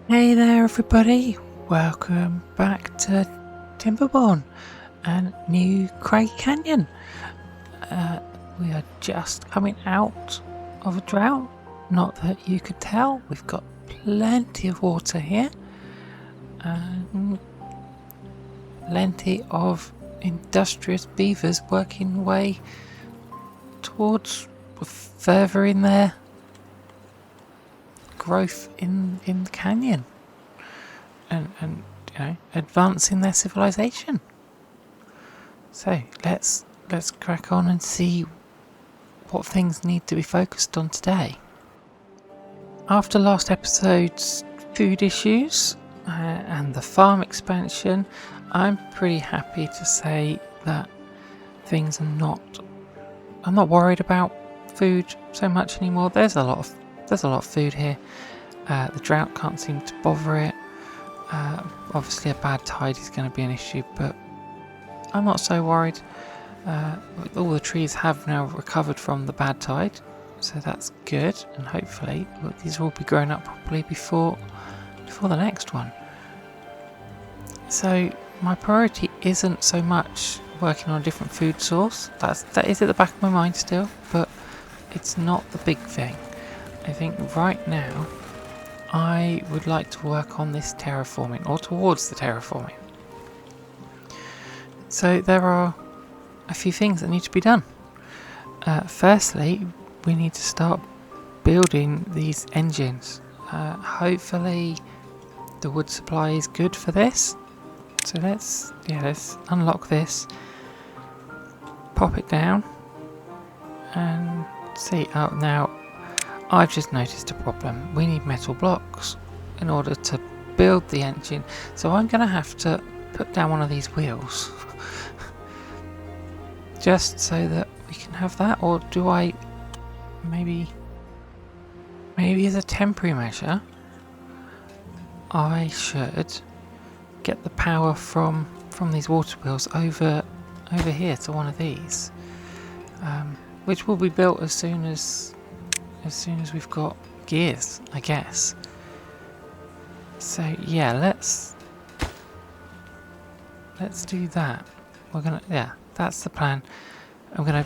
Hey there, everybody! Welcome back to Timberborn and new Craggy Canyon. We are just coming out of a drought. Not that you could tell, we've got plenty of water here and plenty of industrious beavers working way towards further in their growth in the canyon and you know, advancing their civilization. So let's crack on and see what things need to be focused on today. After last episode's food issues and the farm expansion, I'm pretty happy to say that things are not. I'm not worried about food so much anymore. There's a lot of food here. The drought can't seem to bother it. Obviously, a bad tide is going to be an issue, but I'm not so worried. All the trees have now recovered from the bad tide, so that's good. And hopefully, these will be grown up properly before the next one. So my priority isn't so much working on a different food source. That is at the back of my mind still, but it's not the big thing. I think right now I would like to work on this terraforming, or towards the terraforming. So there are a few things that need to be done. Firstly, we need to start building these engines. Hopefully the wood supply is good for this. So let's unlock this, pop it down and see. Oh, now I've just noticed a problem. We need metal blocks in order to build the engine. So I'm going to have to put down one of these wheels just so that we can have that. Or do I maybe as a temporary measure I should get the power from these water wheels over here to one of these, which will be built as soon as we've got gears, I guess. So yeah, let's do that. That's the plan. I'm gonna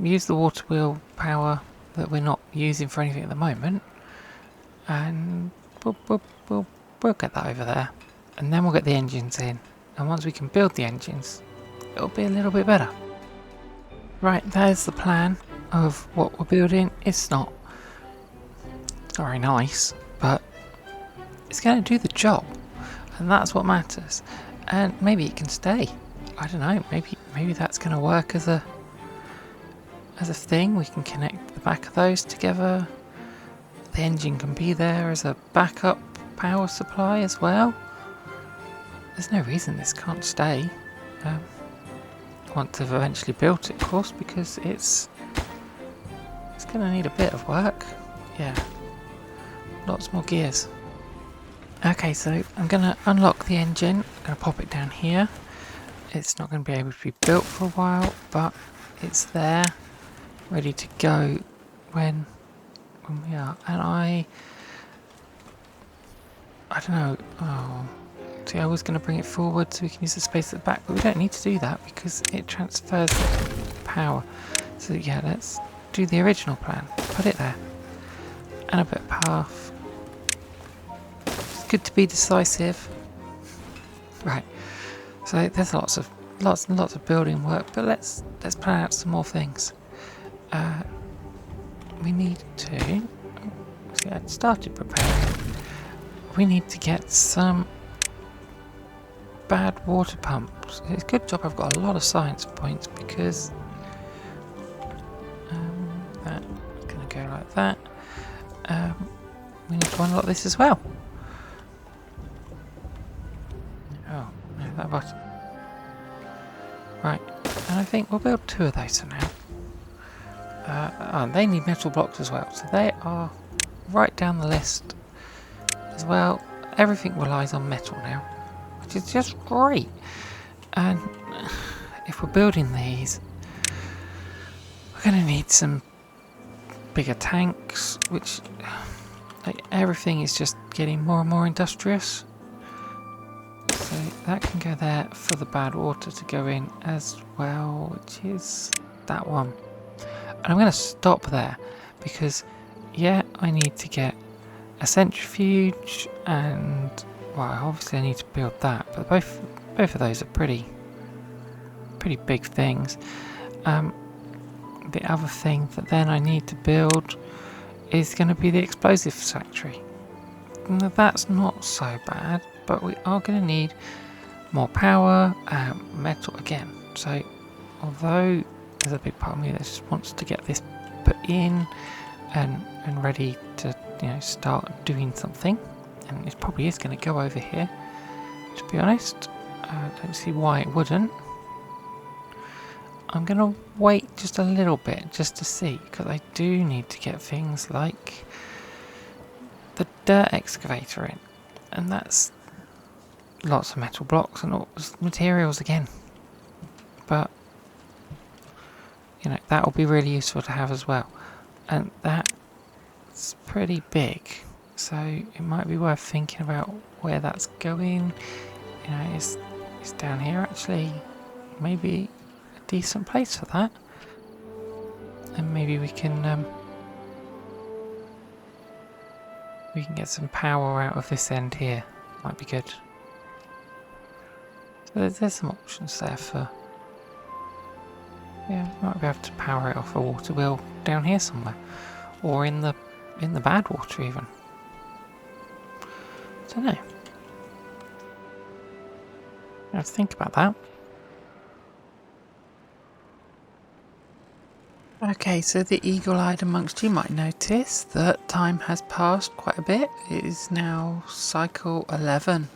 use the water wheel power that we're not using for anything at the moment, and we'll get that over there, and then we'll get the engines in. And once we can build the engines, it'll be a little bit better. Right, there's the plan of what we're building. It's not very nice, but it's going to do the job, and that's what matters. And maybe it can stay. I don't know. Maybe that's going to work as a thing. We can connect the back of those together. The engine can be there as a backup power supply as well. There's no reason this can't stay. Once I've eventually built it, of course, because it's going to need a bit of work. Yeah, lots more gears. Okay, so I'm going to unlock the engine. I'm going to pop it down here. It's not going to be able to be built for a while, but it's there, ready to go when we are. And I don't know. Oh, see, I was going to bring it forward so we can use the space at the back, but we don't need to do that because it transfers power. So yeah, let's do the original plan. Put it there, and a bit of path. It's good to be decisive. Right. So there's lots of building work, but let's plan out some more things. We need to. See, I started preparing. We need to get some bad water pumps. It's a good job I've got a lot of science points because that's going to go like that. We need to unlock this as well. Oh, no, that button. Right, and I think we'll build 2 of those for now. They need metal blocks as well, so they are right down the list as well. Everything relies on metal now, which is just great. And if we're building these, we're going to need some bigger tanks, which like everything is just getting more and more industrious. So that can go there for the bad water to go in as well, which is that one. And I'm going to stop there because, yeah, I need to get a centrifuge and, well, obviously I need to build that, but both of those are pretty big things. The other thing that then I need to build is going to be the explosives factory. Now that's not so bad, but we are going to need more power, metal again. So although there's a big part of me that just wants to get this put in and ready to, you know, start doing something, and it probably is going to go over here, to be honest. I don't see why it wouldn't. I'm going to wait just a little bit just to see, because I do need to get things like the dirt excavator in, and that's lots of metal blocks and all materials again, but you know, that will be really useful to have as well, and that's pretty big, so it might be worth thinking about where that's going. You know, it's down here actually, maybe a decent place for that, and maybe we can get some power out of this end here. Might be good. So there's some options there for, yeah, might be able to power it off a water wheel down here somewhere, or in the bad water even. I don't know. I have to think about that. Okay, so the eagle-eyed amongst you might notice that time has passed quite a bit. It is now cycle 11,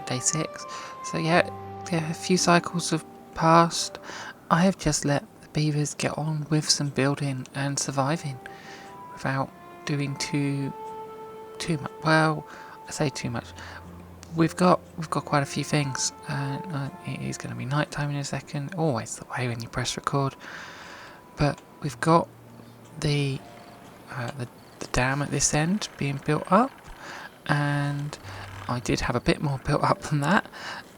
day 6. So yeah, a few cycles have passed. I have just let the beavers get on with some building and surviving without doing too much. Well, I say too much. We've got quite a few things. It is going to be night time in a second. Always the way when you press record. But we've got the dam at this end being built up, and I did have a bit more built up than that,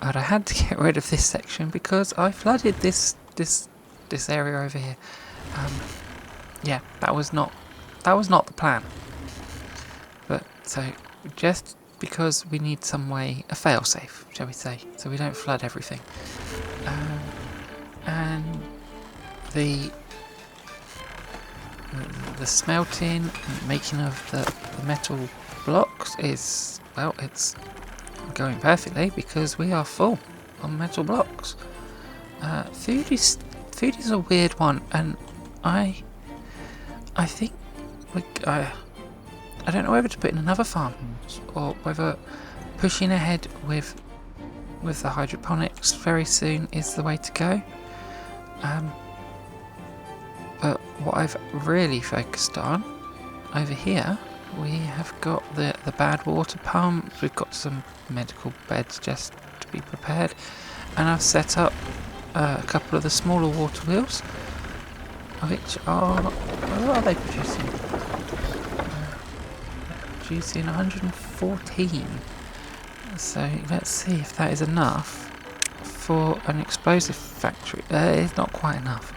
but I had to get rid of this section because I flooded this area over here. Yeah, that was not the plan. But so just because we need some way, a failsafe, shall we say, so we don't flood everything, and the smelting and making of the metal blocks is, well, it's going perfectly because we are full on metal blocks. Food is a weird one, and I think I don't know whether to put in another farm or whether pushing ahead with the hydroponics very soon is the way to go. But what I've really focused on over here, we have got the bad water pumps, we've got some medical beds just to be prepared, and I've set up a couple of the smaller water wheels, which are, what are they producing? Producing 114. So let's see if that is enough for an explosive factory. It's not quite enough.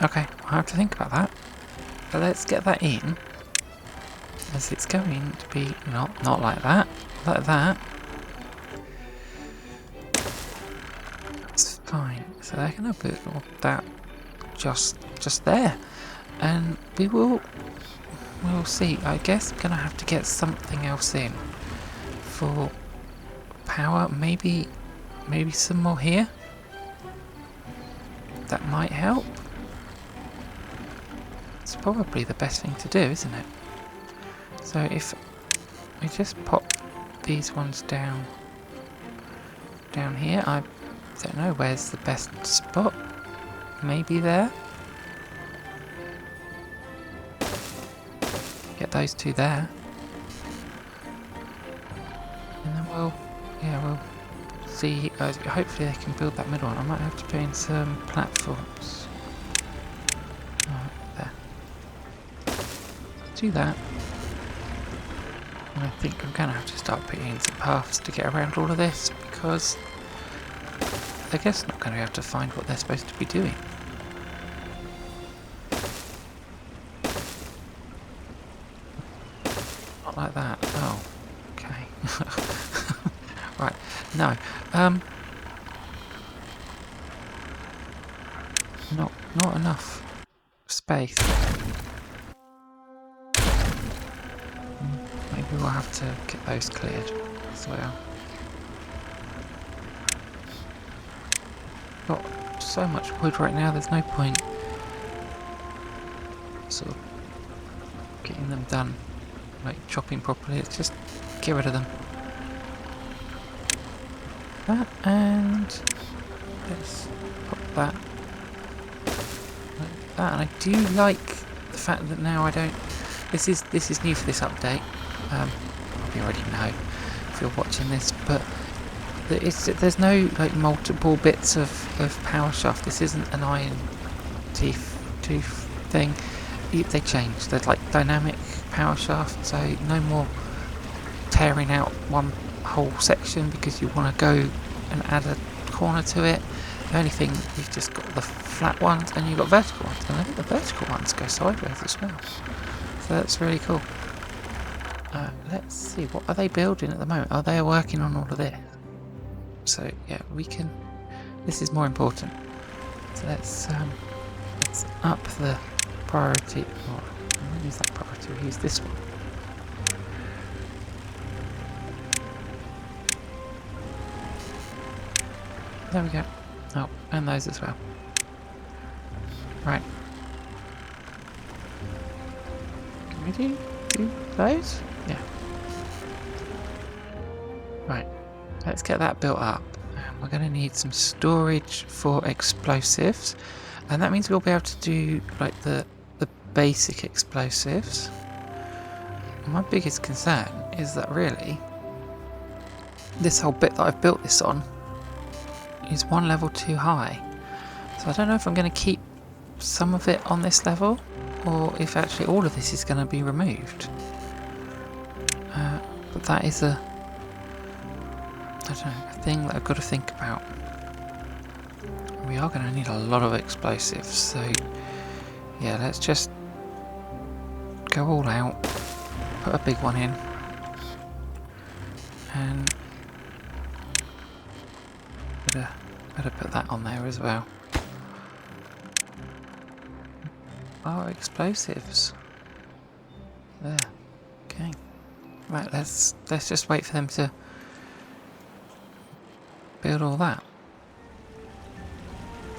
Okay, I'll have to think about that. But let's get that in, as it's going to be not like that, like that. That's fine. So they're going to put all that just there, and we'll see. I guess I'm going to have to get something else in for power. Maybe some more here. That might help. It's probably the best thing to do, isn't it? So if we just pop these ones down here, I don't know where's the best spot. Maybe there. Get those two there, and then we'll see. Hopefully they can build that middle one. I might have to put in some platforms. Right there. do that. And I think I'm going to have to start putting in some paths to get around all of this, because I guess I'm not going to be able to find what they're supposed to be doing. Not like that. Oh, okay. Right, no. Not enough space. Maybe we'll have to get those cleared as well. Got so much wood right now, there's no point sort of getting them done, like chopping properly. It's just get rid of them. That, and let's pop that like that. And I do like the fact that now I don't. This is new for this update. You already know if you're watching this, but there's no like multiple bits of power shaft. This isn't an Iron Teeth thing. They changed. They're like dynamic power shaft, so no more tearing out one whole section because you want to go and add a corner to it. The only thing, you've just got the flat ones and you've got vertical ones, and I think the vertical ones go sideways as well. So that's really cool. Let's see, what are they building at the moment? Oh, they are working on all of this. So yeah, we can. This is more important. So let's up the priority. Oh, I'm going to use that priority. We'll use this one. There we go. Oh, and those as well. Right. Can we do those? Yeah. Right. Let's get that built up. And we're going to need some storage for explosives. And that means we'll be able to do like the basic explosives. And my biggest concern is that really this whole bit that I've built this on is one level too high. So I don't know if I'm going to keep some of it on this level or if actually all of this is going to be removed. But that is a thing that I've got to think about. We are going to need a lot of explosives, so yeah, let's just go all out, put a big one in, and better put that on there as well. Oh, explosives. There. Okay. Right, let's just wait for them to build all that.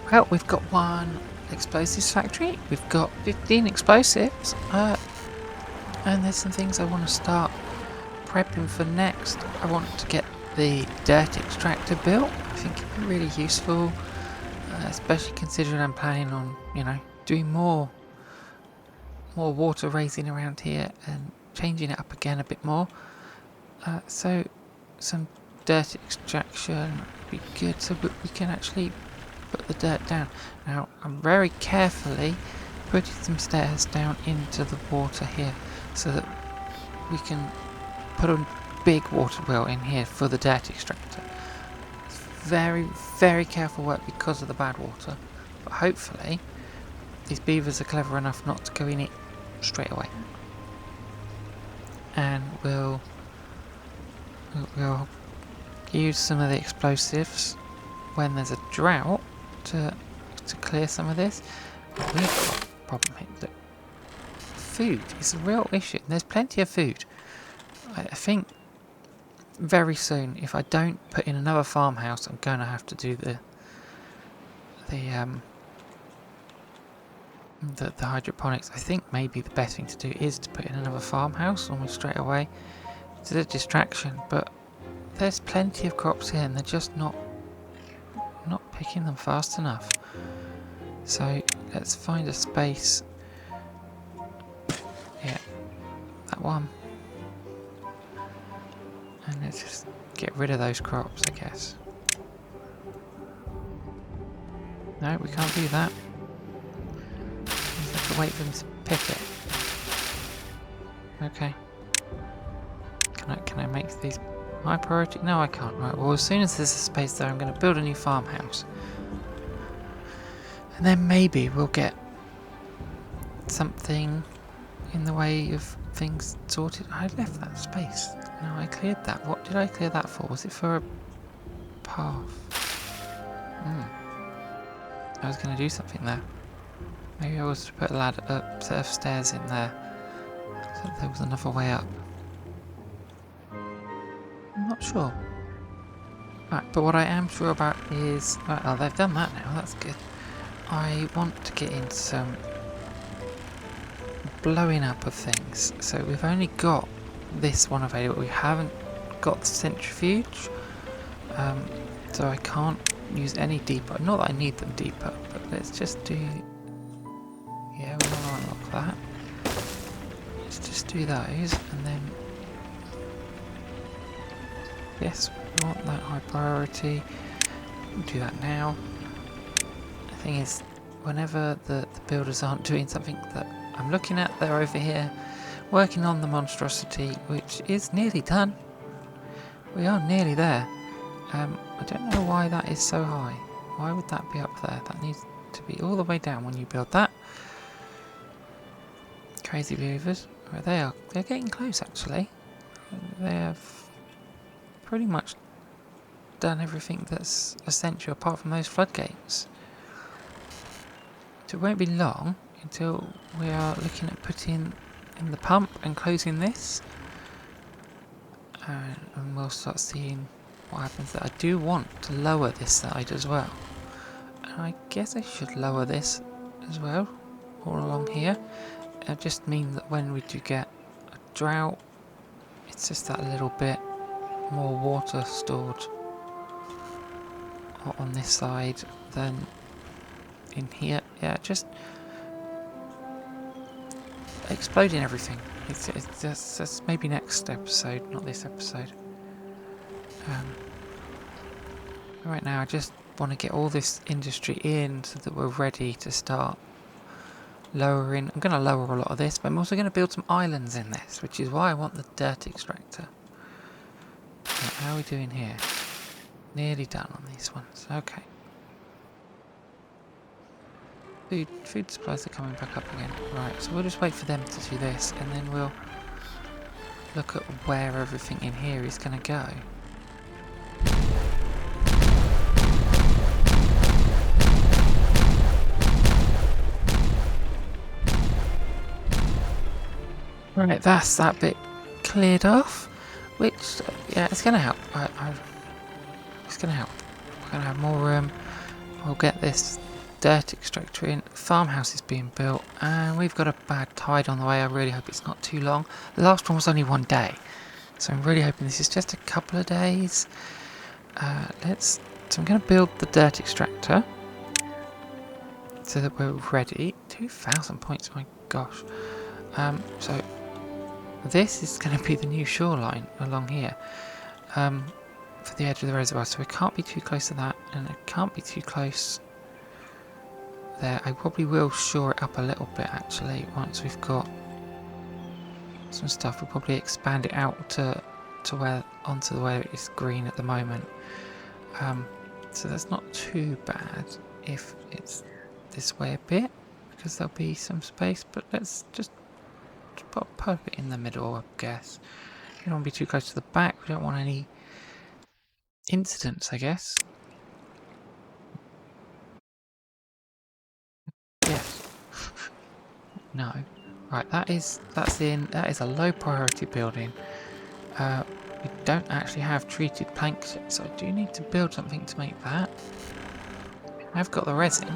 Well, we've got one explosives factory. We've got 15 explosives. And there's some things I want to start prepping for next. I want to get the dirt extractor built. I think it'd be really useful, especially considering I'm planning on, doing more water raising around here and changing it up again a bit more. So some dirt extraction would be good, so we can actually put the dirt down. Now I'm very carefully putting some stairs down into the water here so that we can put a big water well in here for the dirt extractor. It's very, very careful work because of the bad water, but hopefully these beavers are clever enough not to go in it straight away. And we'll use some of the explosives when there's a drought to clear some of this. But we've got a problem here. Look, food is a real issue. There's plenty of food. I think very soon, if I don't put in another farmhouse, I'm going to have to do the hydroponics. I think maybe the best thing to do is to put in another farmhouse almost straight away. It's a distraction, but there's plenty of crops here and they're just not picking them fast enough. So let's find a space. Yeah, that one. And let's just get rid of those crops, I guess. No, we can't do that. We have to wait for them to pick it. Okay. Can I make these my priority? No, I can't. Right, well, as soon as there's a space there, I'm going to build a new farmhouse. And then maybe we'll get something in the way of things sorted. I left that space. No, I cleared that. What did I clear that for? Was it for a path? I was going to do something there. Maybe I was to put a set of stairs in there so that there was another way up. I'm not sure. Right, but what I am sure about is... Right, oh, they've done that now, that's good. I want to get into some blowing up of things. So we've only got this one available. We haven't got the centrifuge. So I can't use any deeper. Not that I need them deeper, but let's just do... Yeah, we want to unlock that. Let's just do those, and then... Yes, we want that high priority. We'll do that now. The thing is, whenever the builders aren't doing something that I'm looking at, they're over here working on the monstrosity, which is nearly done. We are nearly there. I don't know why that is so high. Why would that be up there? That needs to be all the way down when you build that. Crazy beavers. Right, they're getting close actually. They have pretty much done everything that's essential apart from those floodgates. So it won't be long until we are looking at putting in the pump and closing this. And we'll start seeing what happens there. I do want to lower this side as well. And I guess I should lower this as well, all along here. It just means that when we do get a drought, it's just that little bit more water stored on this side than in here. Yeah, just exploding everything. It's that's maybe next episode, not this episode. Right now I just want to get all this industry in so that we're ready to start lowering. I'm going to lower a lot of this, but I'm also going to build some islands in this, which is why I want the dirt extractor. Right, how are we doing here? Nearly done on these ones. Okay. Food supplies are coming back up again. Right, so we'll just wait for them to do this, and then we'll look at where everything in here is going to go. Right, that's that bit cleared off, which, yeah, it's going to help. It's going to help. We're going to have more room. We'll get this dirt extractor in. Farmhouse is being built, and we've got a bad tide on the way. I really hope it's not too long. The last one was only 1 day, so I'm really hoping this is just a couple of days. So I'm going to build the dirt extractor so that we're ready. 2,000 points, my gosh. So this is going to be the new shoreline along here for the edge of the reservoir, so we can't be too close to that, and it can't be too close there. I probably will shore it up a little bit actually once we've got some stuff. We'll probably expand it out to where onto the way it's green at the moment. So that's not too bad if it's this way a bit, because there'll be some space, but let's just pop it in the middle, I guess. We don't want to be too close to the back. We don't want any incidents, I guess. Yes. No. Right, that's in. That is a low priority building. We don't actually have treated planks yet, so I do need to build something to make that. I've got the resin.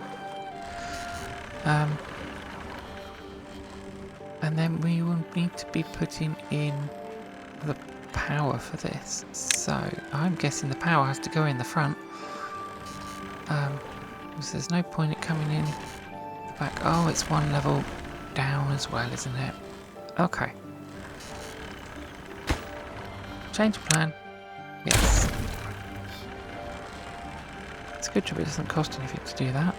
And then we will need to be putting in the power for this. So I'm guessing the power has to go in the front. Because there's no point in coming in the back. Oh, it's one level down as well, isn't it? Okay. Change of plan. Yes. It's a good job it doesn't cost anything to do that.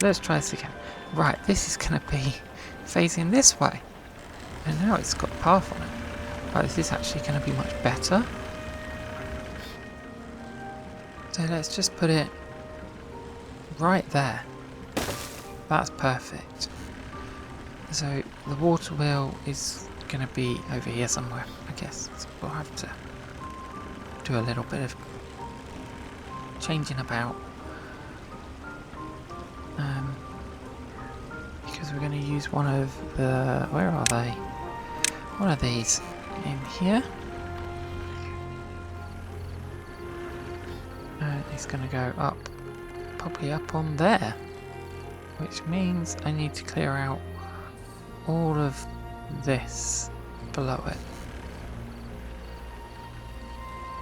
Let's try this again. Right, this is going to be facing this way. And now it's got a path on it. Right, this is actually going to be much better. So let's just put it right there. That's perfect. So the water wheel is going to be over here somewhere, I guess. So we'll have to do a little bit of changing about. Because we're going to use one of the... where are they? One of these in here. And it's going to go up, probably up on there. Which means I need to clear out all of this below it.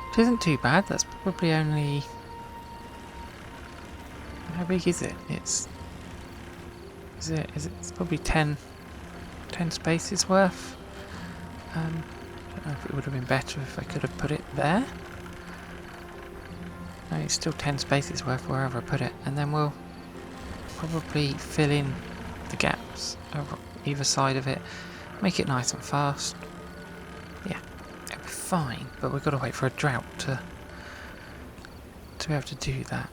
Which isn't too bad, that's probably only... how big is it? It's probably 10 spaces worth. I don't know if it would have been better if I could have put it there. No, it's still 10 spaces worth wherever I put it, and then we'll probably fill in the gaps over either side of it, make it nice and fast. Yeah, it'll be fine, but we've got to wait for a drought to be able to do that.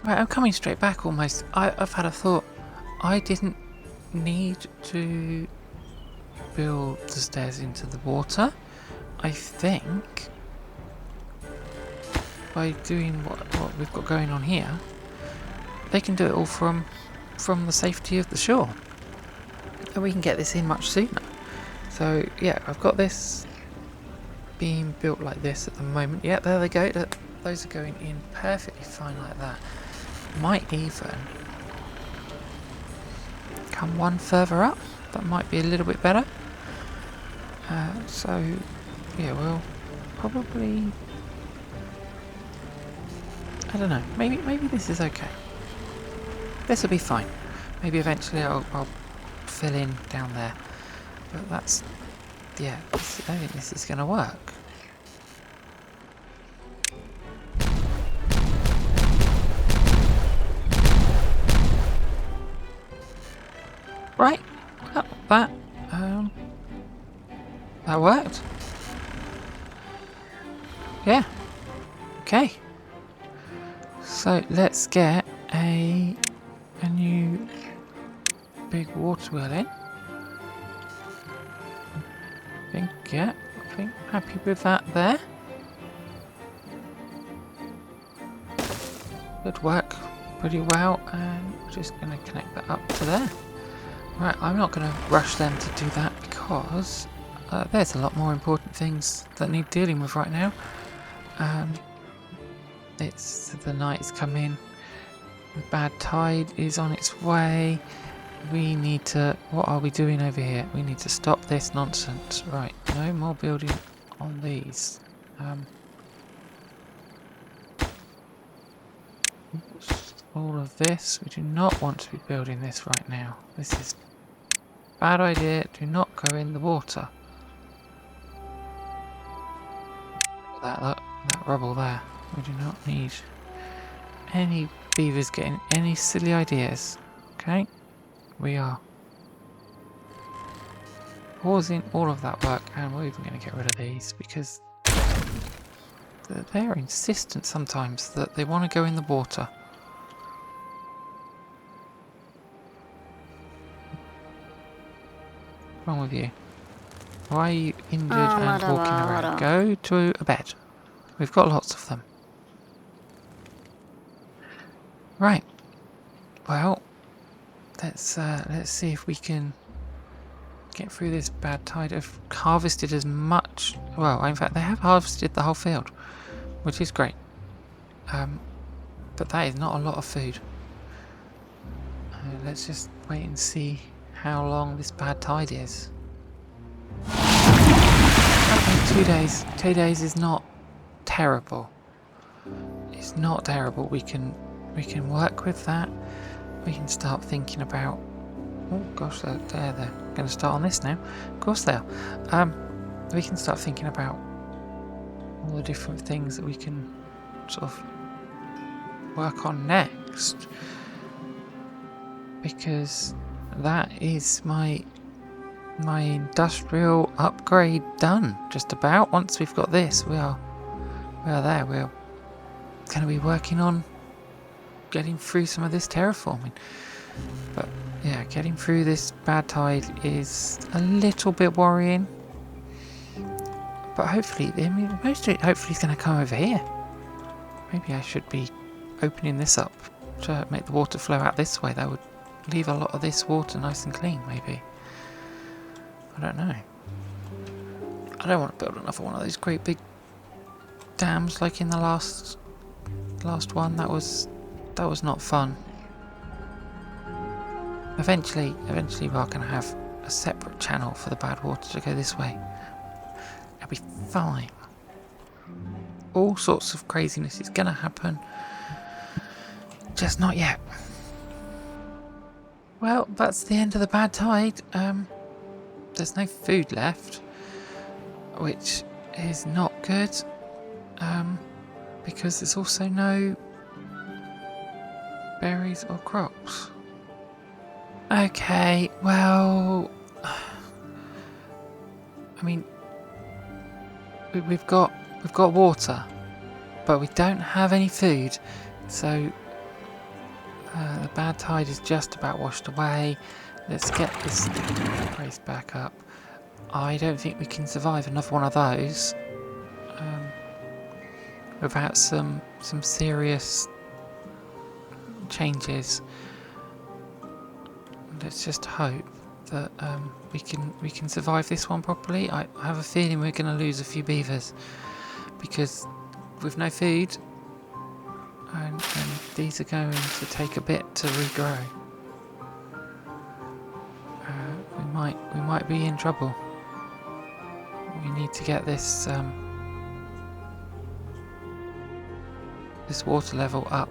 Right, I'm coming straight back almost. I've had a thought. I didn't need to build the stairs into the water. I think by doing what we've got going on here, they can do it all from the safety of the shore. And we can get this in much sooner. So yeah, I've got this being built like this at the moment. Yeah, there they go. Those are going in perfectly fine like that. Might even come one further up. That might be a little bit better. So yeah, we'll probably, I don't know, maybe this is okay. This will be fine. Maybe eventually I'll fill in down there. But that's, yeah, I don't think this is going to work. Right, well, that worked. Yeah, okay. So let's get a new big water wheel in. I think happy with that there. Good work, pretty well, and we're just going to connect that up to there. Right, I'm not going to rush them to do that because there's a lot more important things that need dealing with right now. It's the night's come in. The bad tide is on its way. We need to... what are we doing over here? We need to stop this nonsense. Right, no more building on these. All of this. We do not want to be building this right now. This is a bad idea. Do not go in the water. That rubble there. We do not need any beavers getting any silly ideas. Okay? We are pausing all of that work, and we're even going to get rid of these because they're insistent sometimes that they want to go in the water. What's wrong with you? Why are you injured and walking around? Go to a bed. We've got lots of them. Right. Well, let's see if we can get through this bad tide. I've harvested as much. Well, in fact, they have harvested the whole field, which is great. But that is not a lot of food. Let's just wait and see how long this bad tide is. Okay, 2 days. 2 days is not terrible. It's not terrible. We can work with that. We can start thinking about... oh gosh, they're going to start on this now. Of course they are. We can start thinking about all the different things that we can sort of work on next. Because that is my my industrial upgrade done. Just about. Once we've got this, we are there. We're going to be working on getting through some of this terraforming. But yeah, getting through this bad tide is a little bit worrying. But hopefully, I mean, most of it hopefully is going to come over here. Maybe I should be opening this up to make the water flow out this way. That would leave a lot of this water nice and clean, maybe. I don't know. I don't want to build another one of those great big dams like in the last one. That was not fun. Eventually we are going to have a separate channel for the bad water to go this way. It'll be fine. All sorts of craziness is going to happen. Just not yet. Well, that's the end of the bad tide. There's no food left, which is not good. Because there's also no berries or crops. Okay, well, I mean, we've got water, but we don't have any food, so the bad tide is just about washed away. Let's get this place back up. I don't think we can survive another one of those without some serious changes. Let's just hope that we can survive this one properly. I have a feeling we're going to lose a few beavers because with no food, and these are going to take a bit to regrow. We might be in trouble. We need to get this this water level up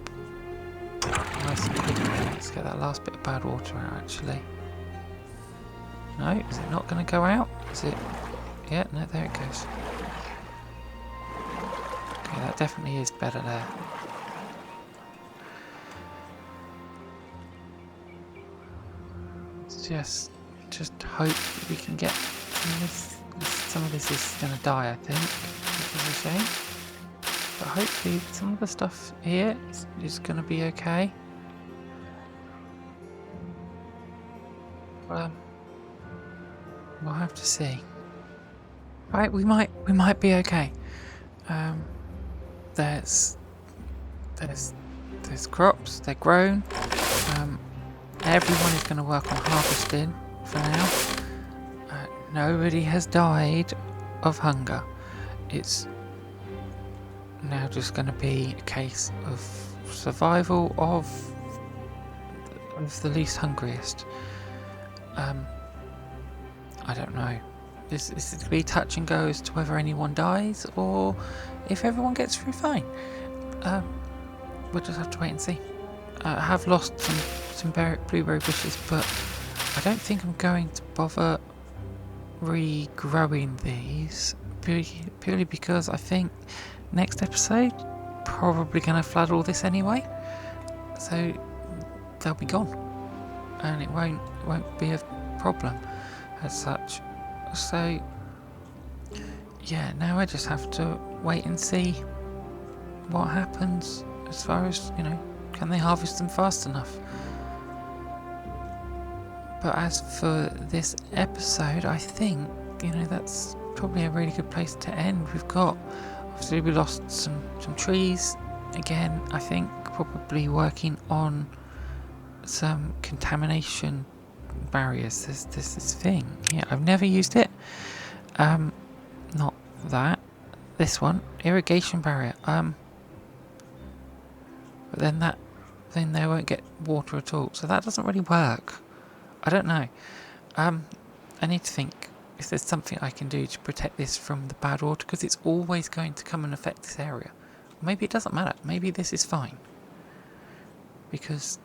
nice and quickly. Let's get that last bit of bad water out, actually. No, is it not going to go out? Is it? Yeah, no, there it goes. Okay, that definitely is better there. Let's just hope that we can get this. Some of this is going to die, I think, which is a shame. But hopefully some of the stuff here is going to be okay. We'll have to see. Right, we might be okay. There's crops, they're grown. Everyone is going to work on harvesting for now. Nobody has died of hunger. It's now just going to be a case of survival of the least hungriest. I don't know. This is going to be touch and go as to whether anyone dies or if everyone gets through fine. We'll just have to wait and see. I have lost some blueberry bushes, but I don't think I'm going to bother regrowing these purely because I think next episode probably going to flood all this anyway, so they'll be gone and it won't be a problem as such. So yeah, now I just have to wait and see what happens as far as, you know, can they harvest them fast enough. But as for this episode, I think, you know, that's probably a really good place to end. We've got, obviously we lost some trees. Again, I think probably working on some contamination barriers. There's this thing. Yeah, I've never used it. Not that. This one, irrigation barrier. But then they won't get water at all. So that doesn't really work. I don't know. I need to think if there's something I can do to protect this from the bad water, because it's always going to come and affect this area. Maybe it doesn't matter. Maybe this is fine. Because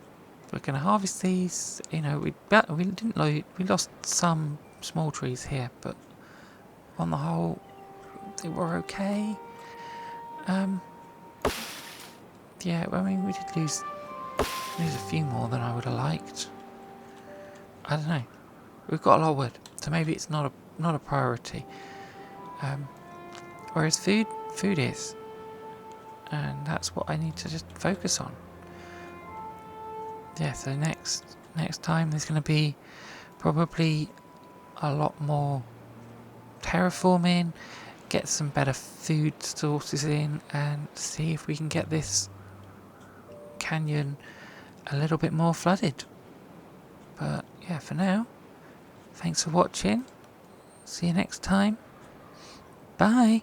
we're going to harvest these. You know, we lost some small trees here, but on the whole, they were okay. Yeah, I mean, we did lose a few more than I would have liked. I don't know. We've got a lot of wood. So maybe it's not a priority. Whereas food is, and that's what I need to just focus on. Yeah. So next time there's going to be probably a lot more terraforming, get some better food sources in, and see if we can get this canyon a little bit more flooded. But yeah, for now, thanks for watching. See you next time. Bye.